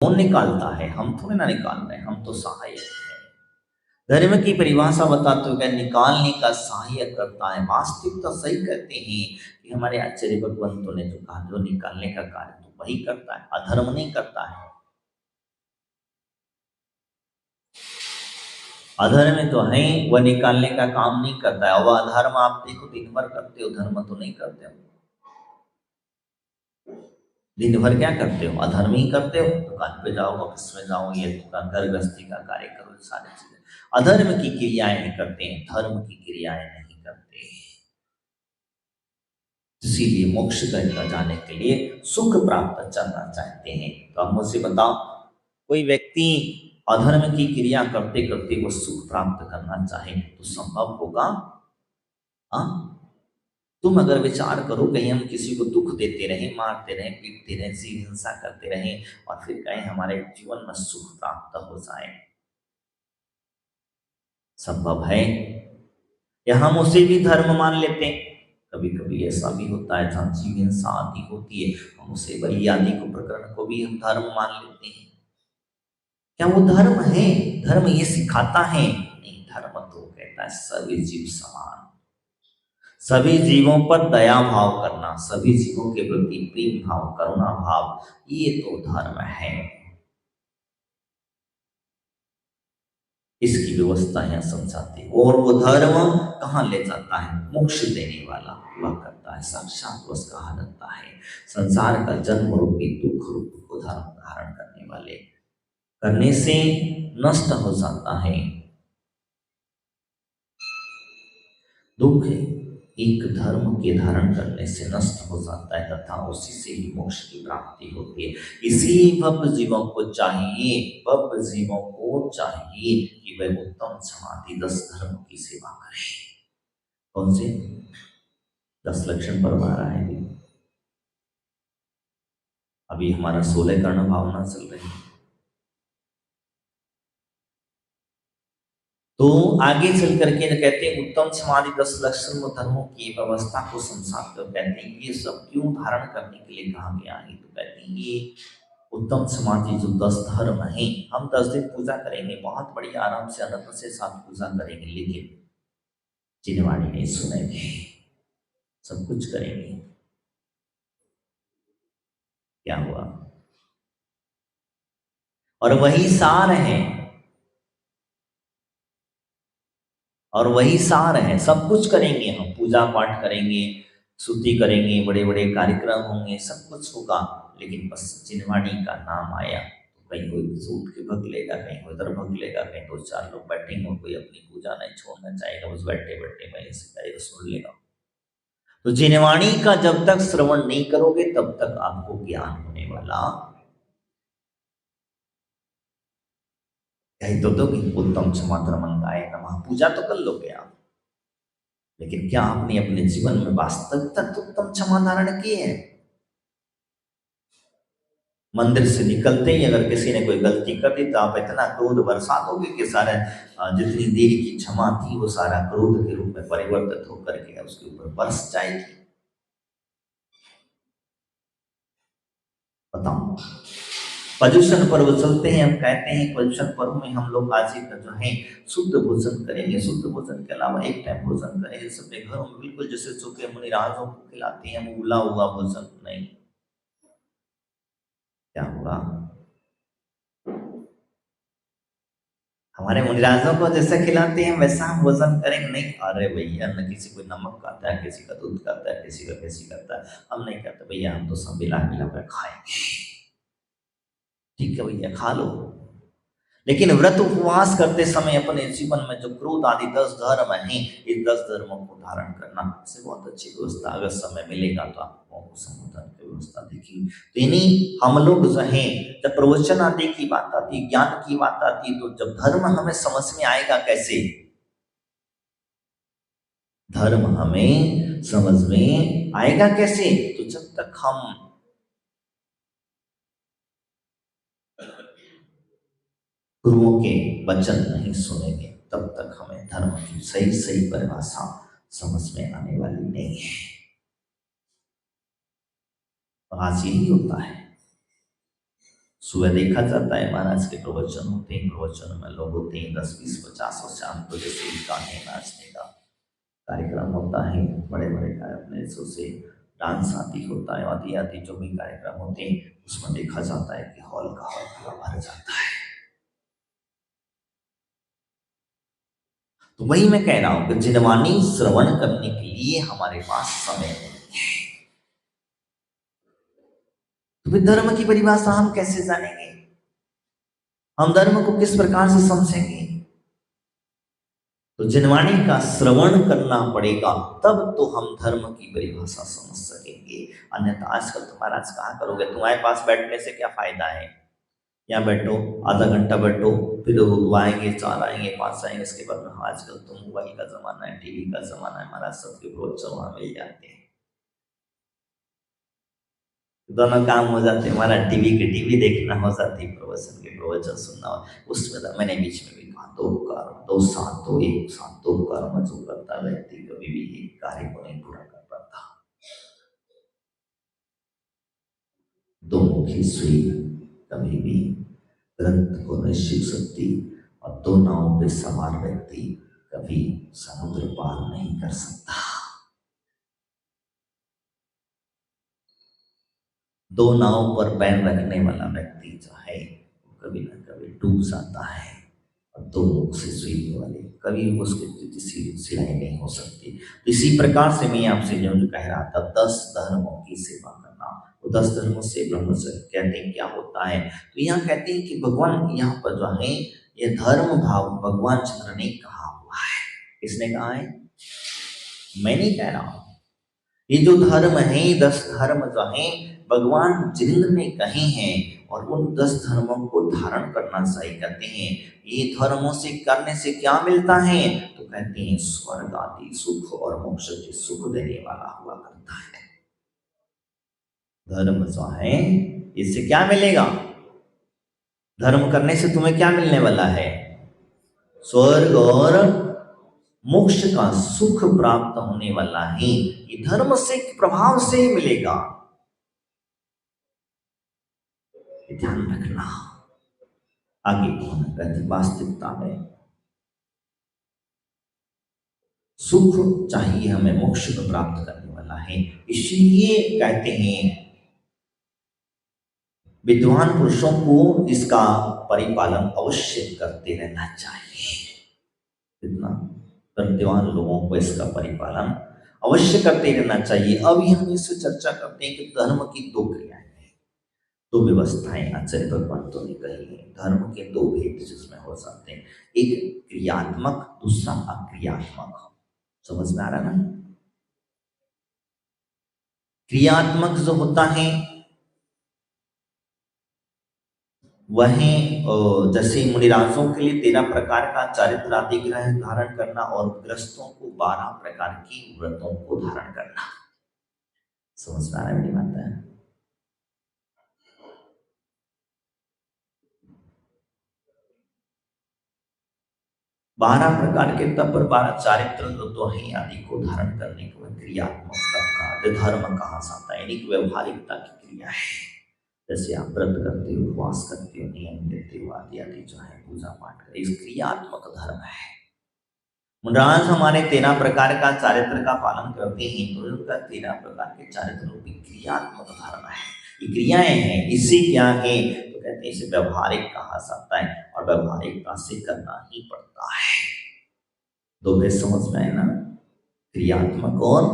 कौन निकालता है? हम थोड़े ना निकाल रहे हैं, हम तो सहायक हैं। धर्म की परिभाषा बताते हुए निकालने का सहाय्य करता है। वास्तविक तो सही कहते हैं कि हमारे आचार्य भगवंतों ने जो कहा, जो निकालने का कार्य तो वही करता है, अधर्म नहीं करता है। अधर्म तो है, वह निकालने का काम नहीं करता है। वह अधर्म आप देखो दिन भर करते हो, धर्म तो नहीं करते हो। दिन भर क्या करते हो? अधर्म ही करते हो। दुकान पे जाओ, ऑफिस में जाओ, ये दुकान घर गृहस्थी का कार्य करो, सारी चीजें अधर्म की क्रियाएं ही करते हैं, धर्म की क्रियाएं नहीं करते। इसीलिए मोक्ष का जाने के लिए सुख प्राप्त करना चाहते हैं। तो अब मुझसे बताओ, कोई व्यक्ति अधर्म की क्रिया करते करते वो सुख प्राप्त करना चाहे तो संभव होगा? हाँ, तुम अगर विचार करो, कहीं हम किसी को दुख देते रहें, मारते रहें, पीटते रहें, हिंसा करते रहें और फिर कहीं हमारे जीवन में सुख प्राप्त हो जाए, संभव है? या हम उसे भी धर्म मान लेते हैं? कभी कभी ऐसा भी होता है जहाँ जीव हिंसा आदि होती है, हम उसे बलि आदि को प्रकरण को भी हम धर्म मान लेते हैं। क्या वो धर्म है? धर्म ये सिखाता है? नहीं, धर्म तो कहता है सभी जीव समान, सभी जीवों पर दया भाव करना, सभी जीवों के प्रति प्रेम भाव, करुणा भाव, ये तो धर्म है। इसकी व्यवस्था यहाँ समझाते हैं। और वो धर्म कहाँ ले जाता है? मोक्ष देने वाला हुआ करता है, साक्षात वश कहा जाता है। संसार का जन्म रूपी दुख रूप को धर्म धारण करने वाले करने से नष्ट हो जाता है। दुख एक धर्म के धारण करने से नष्ट हो जाता है तथा उसी से ही मोक्ष की प्राप्ति होती है। इसी भव जीवों को चाहिए, भव जीवों को चाहिए कि वह उत्तम समाधि 10 धर्म की सेवा करें। कौन से 10 लक्षण पर आ रहा है? अभी हमारा 16 कर्ण भावना चल रही है। तो आगे चल करके कहते हैं उत्तम समाधि 10 लक्षण धर्मों की व्यवस्था को समझाते हुए कहते हैं ये सब क्यों धारण करने के लिए कहा गया है? तो कहते हैं ये उत्तम समाधि जो 10 धर्म है, हम 10 दिन पूजा करेंगे, बहुत बड़ी आराम से आनंद से साथ पूजा करेंगे, लेकिन चिन्हवाणी नहीं सुनेंगे, सब कुछ करेंगे, क्या हुआ? और वही सार है, और वही सार है, सब कुछ करेंगे, हम पूजा पाठ करेंगे, स्तुति करेंगे, बड़े बड़े कार्यक्रम होंगे, सब कुछ होगा, लेकिन बस चिन्हवाणी का नाम आया तो कहीं कोई सूट के भग लेगा, कहीं कोई उधर भग लेगा, कहीं 2-4 लोग बैठेंगे, कोई अपनी पूजा नहीं छोड़ना चाहेगा, बस बैठे बैठे मैं सिखाएगा सुन लेगा। तो चिन्हवाणी का जब तक श्रवण नहीं करोगे तब तक आपको ज्ञान होने वाला। यही तो कि उत्तम क्षमात्र मंगाए नमः, पूजा तो कर लोगे आप, लेकिन क्या आपने अपने जीवन में वास्तविकता उत्तम क्षमा धारण की है? मंदिर से निकलते ही अगर किसी ने कोई गलती कर दी तो आप इतना क्रोध बरसा दोगे कि सारा जितनी देर की क्षमा थी वो सारा क्रोध के रूप में परिवर्तित होकर के उसके ऊपर बरस जाएगी। बताओ, पर्युषण पर्व चलते हैं, हम कहते हैं पर्युषण पर्व में हम लोग आज ही का जो है शुद्ध भोजन करेंगे, शुद्ध भोजन के अलावा एक टाइम भोजन करेंगे सबने घरों में, बिल्कुल जैसे चूके मुनि राजों को खिलाते हैं उबला हुआ भोजन नहीं। क्या हुआ? हमारे मुनिराजों को जैसा खिलाते हैं वैसा हम भोजन करेंगे? नहीं, अरे भैया, न किसी को नमक खाता है, किसी का दूध खाता है, किसी का कैसी करता है, हम नहीं करते भैया, हम तो सब मिला मिला कर खाएंगे। ठीक है भैया, खा लो, लेकिन व्रत उपवास करते समय अपने जीवन में जो क्रोध आदि 10 धर्म है, इस 10 धर्मों को धारण करना से बहुत अच्छी व्यवस्था, अगर समय मिलेगा तो आपको संबोधन की व्यवस्था देखेंगे। तो इन्हीं हम लोग जो है, जब प्रवचन आदि की बात आती, ज्ञान की बात आती, तो जब धर्म हमें समझ में आएगा कैसे? धर्म हमें समझ में आएगा कैसे? तो जब तक हम गुरुओं के वचन नहीं सुनेंगे तब तक हमें धर्म की सही सही परिभाषा समझ में आने वाली नहीं है। और आज यही होता है, सुबह देखा जाता है महाराज के प्रवचन होते हैं, प्रवचन में लोग होते हैं 10, 20, 50 और शाम को जैसे गाने नाचने का कार्यक्रम होता है, बड़े बड़े अपने से डांस आदि होता है, आदि आदि जो भी कार्यक्रम होते हैं उसमें देखा जाता है कि हॉल का हॉल पूरा भर जाता है। तो वही मैं कह रहा हूं कि जिनवानी श्रवण करने के लिए हमारे पास समय नहीं है। तो फिर धर्म की परिभाषा हम कैसे जानेंगे? हम धर्म को किस प्रकार से समझेंगे? तो जिनवाणी का श्रवण करना पड़ेगा, तब तो हम धर्म की परिभाषा समझ सकेंगे। अन्यथा आजकल तुम महाराज कहाँ करोगे? तुम्हारे पास बैठने से क्या फायदा है? यहाँ बैठो, आधा घंटा बैठो, फिर दो आएंगे, 4 आएंगे, 5 आएंगे, इसके बाद में आजकल तो मोबाइल का जमाना है, टीवी का जमाना है, महाराज सबके प्रवचन वहां मिल जाते हैं, दोनों काम हो जाते हैं। हमारा टीवी देखना हो जाती है, प्रवचन के प्रवचन सुनना हो। उसमें तो मैंने बीच में भी कहा, दो कर्म, दो साथ, दो एक साथ, दो कर्म जो करता व्यक्ति कभी भी एक कार्य को नहीं पूरा कर पाता। दो मुखी सुई कभी भी ग्रंथ को नहीं सीख सकती, और दो नावों पे सवार व्यक्ति कभी समुद्र पार नहीं कर सकता। दो नाव पर पैर रखने वाला व्यक्ति जो है वो कभी ना कभी डूब जाता है, और दो मुख से सुई वाले कभी उसके किसी सिलाई नहीं हो सकती। तो इसी प्रकार से मैं आपसे जो कह रहा था, 10 धर्मों की सेवा करना, वो 10 धर्मों से ब्रह्मचर्य कहते हैं क्या होता है? तो यहाँ कहते हैं कि भगवान यहाँ पर जो है ये धर्म भाव भगवान चंद्र ने कहा हुआ है। किसने कहा है? मैं नहीं कह रहा हूं। ये जो धर्म है, 10 धर्म जो है भगवान जिंद्र ने कहे हैं, और उन 10 धर्मों को धारण करना सही कहते हैं। ये धर्मों से करने से क्या मिलता है? तो कहते हैं स्वर्ग आदि सुख और मोक्ष के सुख देने वाला हुआ करता है। धर्म जो है इससे क्या मिलेगा? धर्म करने से तुम्हें क्या मिलने वाला है? स्वर्ग और मोक्ष का सुख प्राप्त होने वाला है। ये धर्म से प्रभाव से ही मिलेगा, ध्यान रखना। आगे कौन कहते वास्तविकता में सुख चाहिए हमें, मोक्ष को प्राप्त करने वाला है। इसलिए कहते हैं विद्वान पुरुषों को इसका परिपालन अवश्य करते रहना चाहिए। कितना विद्वान लोगों को इसका परिपालन अवश्य करते रहना चाहिए। अभी हम इससे चर्चा करते हैं कि धर्म की 2 क्रियाएं हैं, 2 व्यवस्थाएं आचार्य भगवंतों ने कही है। धर्म के 2 भेद जिसमें हो सकते हैं, एक क्रियात्मक, दूसरा अक्रियात्मक। समझ में आ रहा ना? क्रियात्मक जो होता है वहीं जैसे मुनिराजों के लिए 13 प्रकार का चारित्र आदि ग्रह धारण करना, और गृहस्थों को 12 प्रकार की व्रतों को धारण करना। समझ में आ रहा है मेरी बात है? 12 प्रकार के तप पर 12 चारित्र तो है आदि को धारण करने को क्रियात्मक तप का धर्म कहा जाता है, यानी व्यवहारिकता की क्रिया है। जैसे आप व्रत करते हो, उपवास करते हो, नियम लेते हो, आदि आदि जो है पूजा पाठ करते, इस क्रियात्मक धर्म है। मुनिराज हमारे 13 प्रकार का चारित्र का पालन करते हैं, तो उनका 13 प्रकार के चारित्र रूपी क्रियात्मक धर्म है। ये क्रियाएं हैं, इससे क्या है? तो कहते हैं इसे व्यवहारिक कहा जाता है, और व्यवहारिकता से करना ही पड़ता है। 2 भेद समझ में आए ना? क्रियात्मक और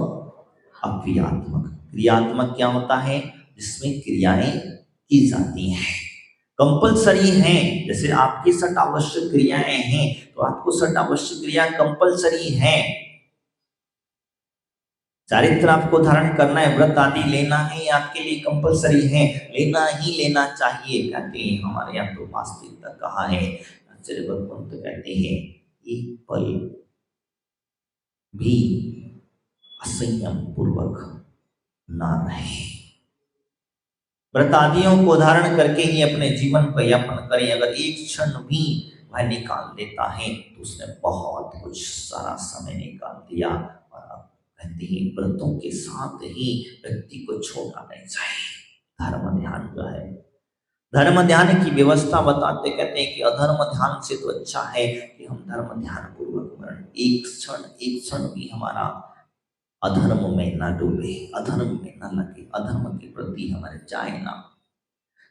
अक्रियात्मक। क्रियात्मक क्या होता है? जिसमें क्रियाएं की जाती हैं, कंपलसरी हैं। जैसे आपकी सट आवश्यक क्रियाएं हैं, तो आपको सट आवश्यक क्रिया कंपलसरी है। चारित्र आपको धारण करना है, व्रत आदि लेना है, आपके लिए कंपलसरी है, लेना ही लेना चाहिए। कहते हैं हमारे यहाँ तो वास्तविकता कहा है, आचार्य भगवंत कहते हैं एक पल भी असंयम पूर्वक ना रहे। व्रतादियों को धारण करके ही अपने जीवन को यापन करें। अगर एक क्षण भी वह निकाल देता है तो उसने बहुत कुछ सारा समय निकाल दिया। और अब कहते हैं व्रतों के साथ ही व्यक्ति को छोड़ना नहीं चाहिए। धर्म ध्यान जो है, धर्म ध्यान की व्यवस्था बताते कहते हैं कि अधर्म ध्यान से तो अच्छा है कि हम धर्म ध्यान पूर्वक मरण, एक क्षण भी हमारा अधर्म में ना डूबे, अधर्म में ना लगे, अधर्म के प्रति हमारे जाए ना।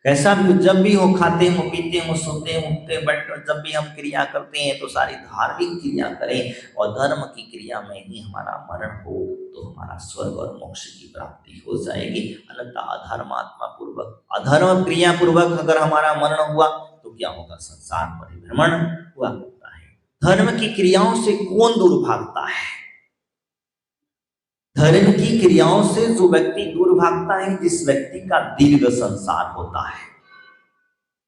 कैसा भी हो, जब भी हो, खाते हो, पीते हो, सोते हो, उठते बैठते, जब भी हम क्रिया करते हैं तो सारी धार्मिक क्रिया करें और धर्म की क्रिया में ही हमारा मरण हो तो हमारा स्वर्ग और मोक्ष की प्राप्ति हो जाएगी। अन्यथा अधर्मात्मा पूर्वक, अधर्म क्रिया पूर्वक अगर हमारा मरण हुआ तो क्या होगा? संसार परिभ्रमण हुआ होता है। धर्म की क्रियाओं से कौन दूर भागता है? धर्म की क्रियाओं से जो व्यक्ति दूर भागता है, जिस व्यक्ति का दीर्घ संसार होता है।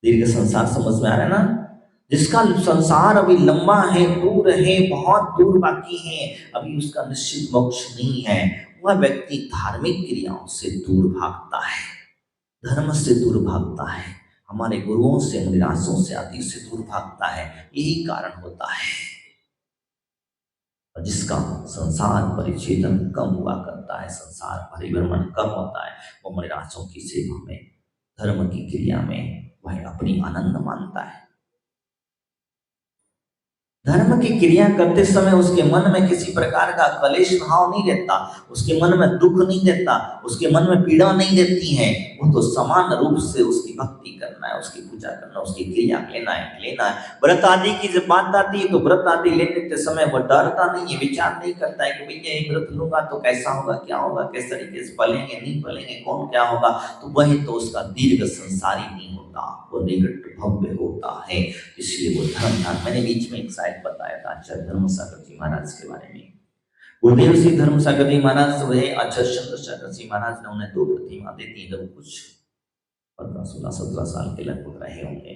दीर्घ संसार समझ में आ रहा है ना? जिसका संसार अभी लंबा है, दूर है, बहुत दूर बाकी है, अभी उसका निश्चित मोक्ष नहीं है, वह व्यक्ति धार्मिक क्रियाओं से दूर भागता है, धर्म से दूर भागता है, हमारे गुरुओं से, मुनिरासों से आदि से दूर भागता है। यही कारण होता है। जिसका संसार परिच्छेदन कम हुआ करता है, संसार परिभ्रमण कम होता है, वो मुनिरासों की सेवा में, धर्म की क्रिया में वह अपनी आनंद मानता है। धर्म की क्रिया करते समय उसके मन में किसी प्रकार का कलेश भाव नहीं रहता, उसके मन में दुख नहीं रहता, उसके मन में पीड़ा नहीं रहती है। वो तो समान रूप से उसकी भक्ति करना है, उसकी पूजा करना, उसकी क्रिया लेना है। व्रत आदि की जब बात आती है तो व्रत आदि लेने के समय वो डरता नहीं है, विचार नहीं करता है कि भैया ये व्रत लूंगा तो कैसा होगा, क्या होगा, किस तरीके से पलेंगे नहीं पलेंगे, कौन क्या होगा। तो वही तो उसका दीर्घ संसारी नहीं होता, वो निकट भव्य होता है। इसलिए वो धर्म, मैंने बीच में एक साइड बताया था आचार्य धर्म सागर जी महाराज के बारे में। गुरुदेव श्री धर्म सागर जी महाराज वह आचार्य चंद्रशेखर जी महाराज ने उन्हें 2 प्रतिमा दे दी जब कुछ 15, 16, 17 साल के लगभग रहे होंगे।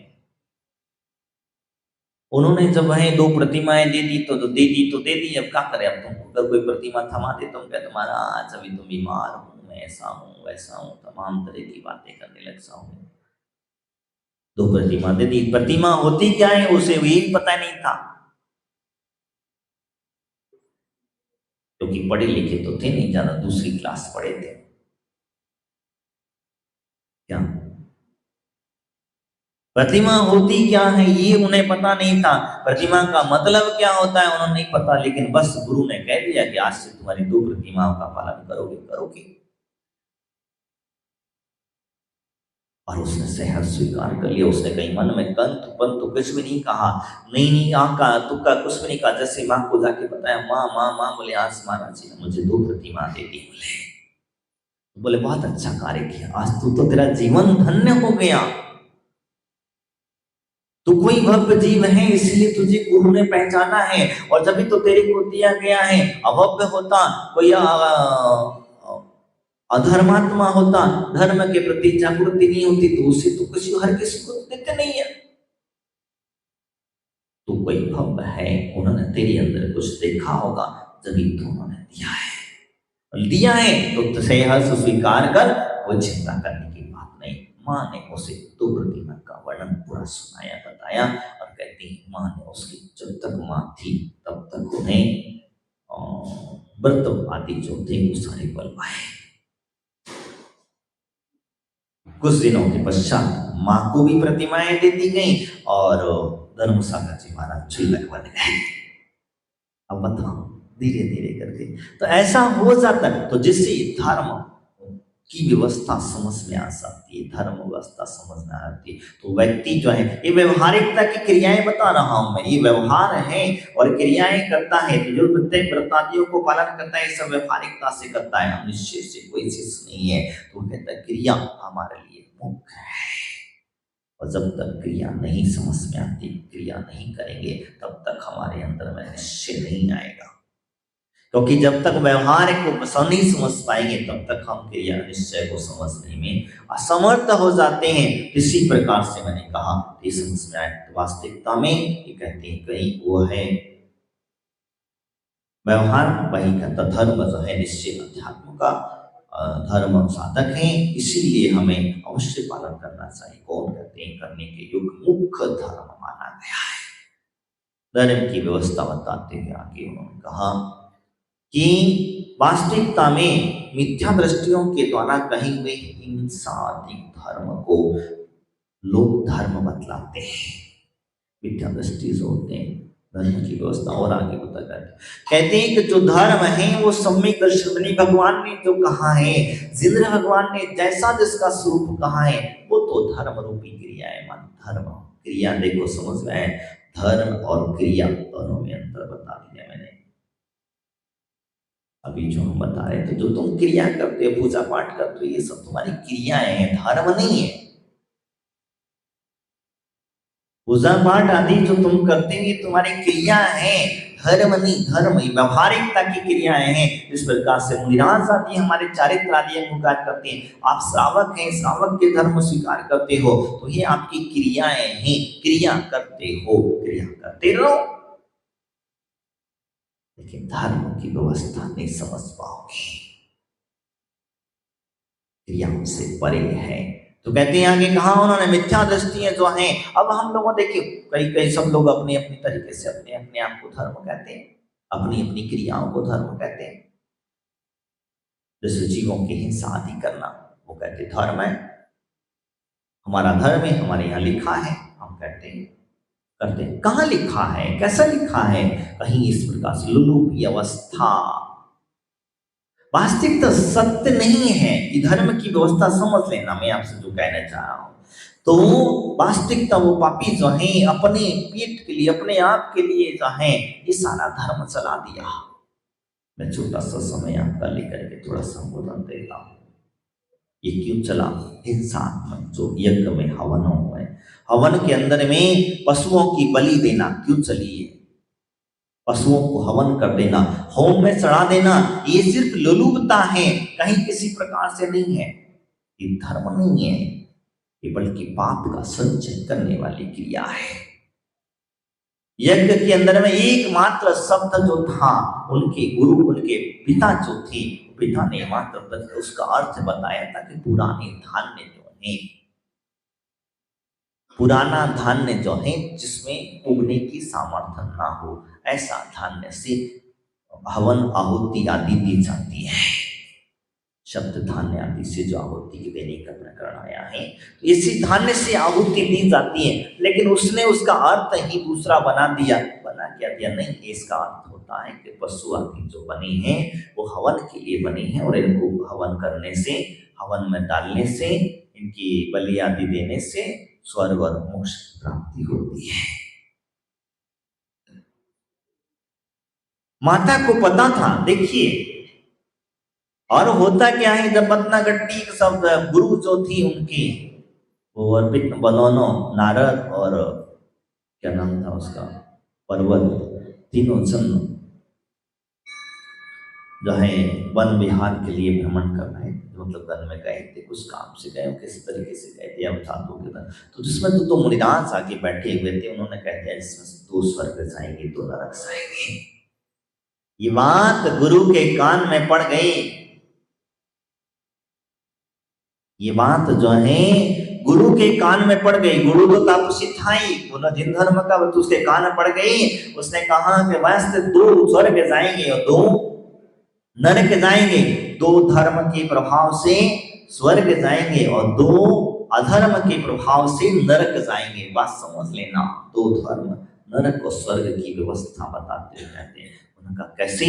उन्होंने जब वह 2 प्रतिमाएं दे दी तो दे दी, अब क्या करें, अब तुमको अगर कोई प्रतिमा थमा दे तो कहते महाराज अभी तो बीमार हूँ, मैं ऐसा हूँ वैसा हूँ, तमाम तरह की बातें करने लग जाऊंगे। 2 प्रतिमा दे दी। प्रतिमा होती क्या है उसे भी पता नहीं था, क्योंकि पढ़े लिखे तो थे नहीं, ज्यादा दूसरी क्लास पढ़े थे। क्या प्रतिमा होती क्या है ये उन्हें पता नहीं था, प्रतिमा का मतलब क्या होता है उन्हें नहीं पता, लेकिन बस गुरु ने कह दिया कि आज से तुम्हारी 2 प्रतिमाओं का पालन करोगे। और उसने सहज स्वीकार कर लिया। उसने कहीं मन में कंतु पंतु कुछ भी नहीं कहा, नहीं आका तुक्का कुछ भी नहीं कहा। जैसे माँ को जाके बताया, माँ बोले आज महाराज जी ने मुझे 2 प्रतिमा दे दी। बोले बहुत अच्छा कार्य किया, आज तो तेरा जीवन धन्य हो गया। तू कोई भव्य जीव है, इसलिए तुझे गुरु ने पहचाना है, और जब भी तो तेरे को दिया गया है। अभव्य होता, कोई अधर्मात्मा होता, धर्म के प्रति जागृति नहीं होती तो उसे तो हर किसी को देते नहीं है। तू कोई भव्य है, उन्होंने तेरे अंदर कुछ देखा होगा, जब तो उन्होंने दिया है तो सहर्ष स्वीकार कर, कोई चिंता करने की बात नहीं। माँ ने उसे 2 प्रतिमा का वर्णन पूरा सुनाया, बताया, और कहती है माँ ने उसकी जब तक माँ थी तब तक उन्हें व्रत आदि जो थे वो सारे बलवाए। कुछ दिनों के पश्चात माँ को भी प्रतिमाएं दे दी गई और धर्म सागर जी महाराज चुल्लक बन गए। अब बताओ, धीरे धीरे करके तो ऐसा हो जाता है। तो जिससे धर्म की व्यवस्था समझ में आ सकती है, धर्म व्यवस्था समझ में आती है, तो व्यक्ति जो है, ये व्यवहारिकता की क्रियाएं बता रहा हूं मैं, ये व्यवहार है और क्रियाएं करता है। तो जो प्रत्येक व्रतादियों को पालन करता है, सब व्यवहारिकता से करता है, निश्चय से कोई चीज नहीं है। तो कहता है क्रिया हमारे लिए मुख्य है, और जब तक क्रिया नहीं समझ में आती, क्रिया नहीं करेंगे, तब तक हमारे अंदर में निश्चय नहीं आएगा। क्योंकि जब तक व्यवहार को नहीं समझ पाएंगे, तब तक हम क्रिया निश्चय को समझने में असमर्थ हो जाते हैं। इसी प्रकार से मैंने कहा ये समझ में आए। तो वास्तविकता में ये कहते हैं कहीं वो है व्यवहार, वही कहता धर्म जो है निश्चय अध्यात्म का धर्म साधक है, इसीलिए हमें अवश्य पालन करना चाहिए। कौन कहते हैं करने के युग मुख्य धर्म माना गया है। धर्म की व्यवस्था बताते हुए आगे उन्होंने कहा कि वास्तविकता में मिथ्या दृष्टियों के द्वारा कहे हुए हिंसा धर्म को लोग धर्म बतलाते हैं, मिथ्या दृष्टि से होते हैं, धर्म की व्यवस्था और आगे बता करते कहते हैं कि जो धर्म है वो सम्यक दर्शन बनी, भगवान ने जो कहा है, जिंद्र भगवान ने जैसा जिसका स्वरूप कहा है वो तो धर्म रूपी क्रिया है। मान धर्म क्रिया देखो समझ में आए, धर्म और क्रिया दोनों में अंतर बता दिया मैंने। अभी जो हम बता रहे थे, जो तुम क्रिया करते हो, पूजा पाठ करते हो, ये सब तुम्हारी क्रियाएं हैं, धर्म नहीं है। पूजा पाठ आदि जो तुम करते हो ये तुम्हारी क्रिया है, धर्म नहीं। धर्म व्यवहारिकता की क्रियाएं हैं। इस प्रकार से मुनिराज आदि हमारे चारित्र आदि अंगीकार करते हैं। आप श्रावक हैं, श्रावक के धर्म स्वीकार करते हो तो ये आपकी क्रियाएं हैं, क्रिया करते हो, क्रिया करते रहो, लेकिन धर्म की व्यवस्था नहीं समझ पाओगे, क्रियाओं से परे है। तो कहते हैं आगे कहा उन्होंने, मिथ्या दृष्टियां जो हैं। अब हम लोगों देखिए, कई कई सब लोग अपने अपने तरीके से अपने अपने आप को धर्म कहते हैं, अपनी अपनी क्रियाओं को धर्म कहते हैं। जैसे जीवों की हिंसा आदि करना, वो कहते धर्म है, हमारा धर्म है, हमारे यहाँ लिखा है, हम कहते हैं करते हैं। कहाँ लिखा है, कैसा लिखा है? कहीं इस प्रकार से लुलुपी अवस्था, वास्तविकता सत्य नहीं है कि धर्म की व्यवस्था समझ लेना। मैं आपसे जो कहना चाह रहा हूं, तो वास्तविकता वो पापी जो है अपने पेट के लिए, अपने आप के लिए जो है ये सारा धर्म चला दिया। मैं छोटा सा समय आपका लेकर के थोड़ा संबोधन देता हूं। ये क्यों चला? हिंसात्मक जो यज्ञ में हवनों है, हवन के अंदर में पशुओं की बलि देना क्यों चली है? पशुओं को हवन कर देना, होम में चढ़ा देना, ये सिर्फ लोलुपता है, कहीं किसी प्रकार से नहीं है। ये धर्म नहीं है, ये बल्कि पाप का संचय करने वाली क्रिया है। यज्ञ के अंदर में एकमात्र शब्द जो था, उनके गुरु, उनके पिता जो थे, पिता ने मात्र उसका अर्थ बताया था कि पुराने धान्य जो है, पुराना धान्य जो है जिसमें उगने की सामर्थ्य ना हो, ऐसा धान्य से हवन आहुति आदि दी जाती है। शब्द धान्य आदि से जो आहुति देने का प्रकरण आया है, तो इसी धान्य से आहुति दी जाती है। लेकिन उसने उसका अर्थ ही दूसरा बना दिया। बना क्या दिया? नहीं, इसका अर्थ होता है कि पशु आदि जो बने हैं वो हवन के लिए बने हैं, और इनको हवन करने से, हवन में डालने से, इनकी बलि आदि देने से स्वर्ग और मोक्ष प्राप्ति होती है। माता को पता था। देखिए, और होता क्या है, जब मतनागट्टी सब गुरु जो थी उनकी, वो अर्पित बनोनो, नारद और क्या नाम था उसका, पर्वत, तीनों जन जो है वन विहार के लिए भ्रमण कर रहे थे। मतलब वन में गए थे, कुछ काम से गए, किस तरीके से गए थे, अब साधु के दिन। तो जिसमें तो मुनिदास आके बैठे हुए थे, उन्होंने कह दिया इसमें 2 स्वर्ग जाएंगे, 2 नरक जाएंगे। ये बात गुरु के कान में पड़ गई। ये बात जो है गुरु के कान में पड़ गई। गुरु तो तापसी था ही, जिन धर्म का तो उसके कान में पड़ गई। उसने कहा कि वास्तव 2 स्वर्ग जाएंगे और 2 नरक जाएंगे। 2 धर्म के प्रभाव से स्वर्ग जाएंगे और 2 अधर्म के प्रभाव से नरक जाएंगे। बात समझ लेना, 2 धर्म, नरक और स्वर्ग की व्यवस्था बताते रहते हैं। उनका कैसे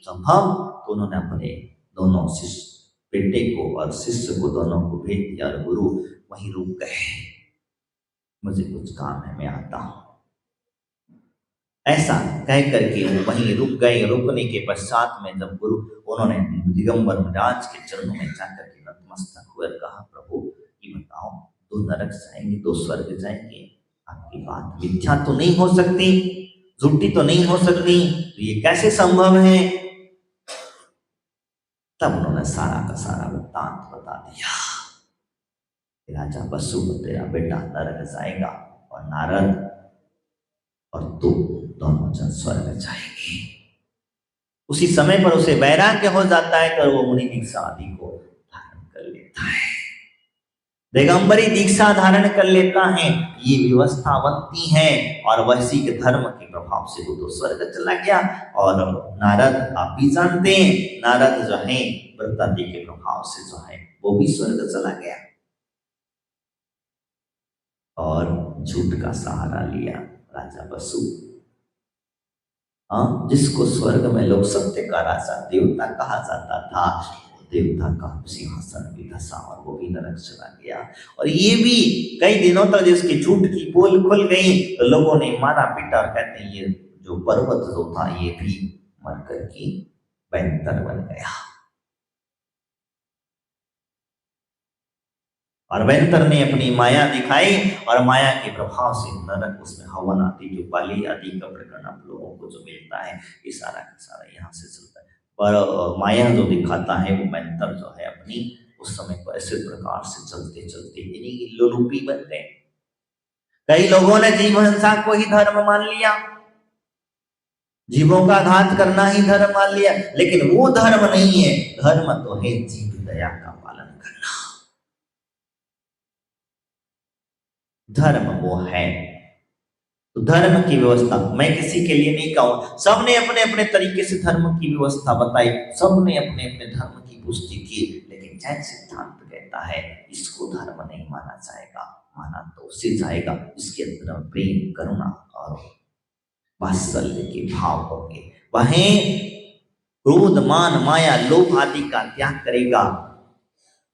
संभव? तो उन्होंने अपने दोनों शिष्य, बेटे को और शिष्य को, दोनों को भेज दिया और गुरु वहीं रुक गए। मुझे कुछ काम है, मैं आता हूं, ऐसा कह करके वो वहीं रुक गए। रुकने के पश्चात में जब गुरु, उन्होंने दिगंबर महाराज के चरणों में जाकर के नतमस्तक हुए, कहा प्रभु ये बताओ, 2 नरक जाएंगे, 2 स्वर्ग जाएंगे, आपकी बात मिथ्या तो नहीं हो सकती, झूठी तो नहीं हो सकती, तो ये कैसे संभव है? तब उन्होंने सारा का सारा वृत्तांत बता दिया। राजा बसु, तेरा बेटा नरक जाएगा और नारद और तू दोनों जन स्वर्ग जाएंगे। उसी समय पर उसे वैराग्य हो जाता है तो वो मुनि दीक्षा आदि को धारण कर लेता है, दिगंबरी दीक्षा धारण कर लेता है। ये व्यवस्था बनती है और वैसी के धर्म के प्रभाव से वो तो स्वर्ग चला गया। और नारद, आप भी जानते हैं, नारद जो है व्रत आदि के प्रभाव से जो है वो भी स्वर्ग चला गया। और झूठ का सहारा लिया राजा वसु। हाँ, जिसको स्वर्ग में लोग सत्य का राजा देवता कहा जाता था, देवता का सिंहासन भी धसा और वो भी नरक चला गया। और ये भी कई दिनों तक जिसकी झूठ की पोल खुल गई तो लोगों ने मारा पीटा और कहते हैं ये जो पर्वत जो था ये भी मर कर की बैंतर बन गया। और बैंतर ने अपनी माया दिखाई और माया के प्रभाव से नरक उसमें हवन आदि जो बाली आदि का प्रकरण आप लोगों को जो मिलता है ये सारा का सारा यहाँ से चलता है। पर माया जो दिखाता है वो बैंतर जो है अपनी उस समय को ऐसे प्रकार से चलते चलते यानी लोलुपी बन गए। कई लोगों ने जीव हिंसा को ही धर्म मान लिया, जीवों का घात करना ही धर्म मान लिया, लेकिन वो धर्म नहीं है। धर्म तो है जीव दया का पालन करना, धर्म वो है। तो धर्म की व्यवस्था मैं किसी के लिए नहीं कहूं, सबने अपने अपने तरीके से धर्म की व्यवस्था बताई, सबने अपने अपने धर्म की पुष्टि की, लेकिन जैन सिद्धांत कहता है इसको धर्म नहीं माना जाएगा, माना तो उससे जाएगा इसके अंदर प्रेम करुणा और वात्सल्य के भाव होंगे। वहीं क्रोध मान माया लोभ आदि का त्याग करेगा।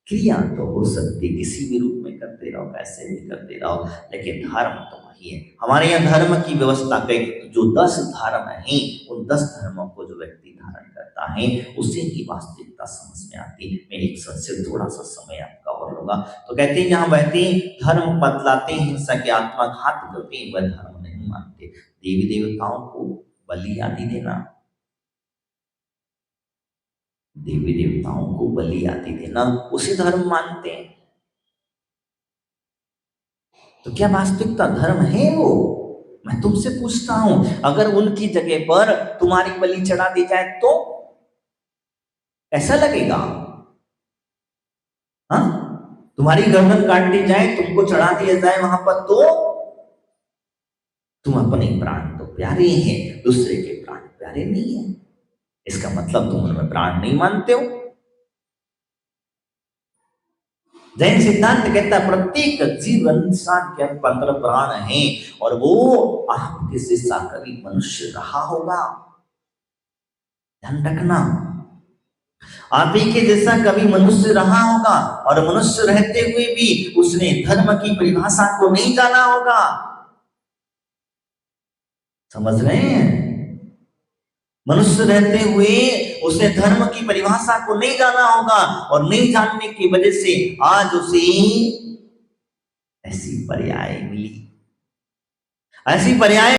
क्रिया तो हो सकती किसी भी रूप में करते रहो, कैसे भी करते रहो, लेकिन धर्म तो वही है। हमारे यहाँ धर्म की व्यवस्था कई जो 10 धर्म हैं उन 10 धर्मों को जो व्यक्ति धारण करता है उसे ही वास्तविकता समझ में आती है। मैं एक से थोड़ा सा समय आपका और होगा। तो कहते हैं जहाँ व्यक्ति धर्म बतलाते हिंसा के आत्मघात करते वह धर्म नहीं मानते। देवी देवताओं को बलि आदि देना, देवी देवताओं को बलि आदि देना उसे धर्म मानते हैं। तो क्या वास्तविकता धर्म है वो? मैं तुमसे पूछता हूं, अगर उनकी जगह पर तुम्हारी बलि चढ़ा दी जाए तो ऐसा लगेगा? हाँ, तुम्हारी गर्दन काट दी जाए, तुमको चढ़ा दिया जाए वहां पर, तो तुम अपने प्राण तो प्यारे हैं, दूसरे के प्राण प्यारे नहीं है, इसका मतलब तुम उनमें प्राण नहीं मानते हो। जैन सिद्धांत कहता है प्रत्येक जीव इंसान के अंदर प्राण है और वो आपके जैसा कभी मनुष्य रहा होगा, ध्यान रखना। आप ही के जैसा कभी मनुष्य रहा होगा और मनुष्य रहते हुए भी उसने धर्म की परिभाषा को नहीं जाना होगा। समझ रहे हैं? मनुष्य रहते हुए उसने धर्म की परिभाषा को नहीं जाना होगा और नहीं जानने की वजह से आज उसे ऐसी पर्याय मिली, ऐसी पर्याय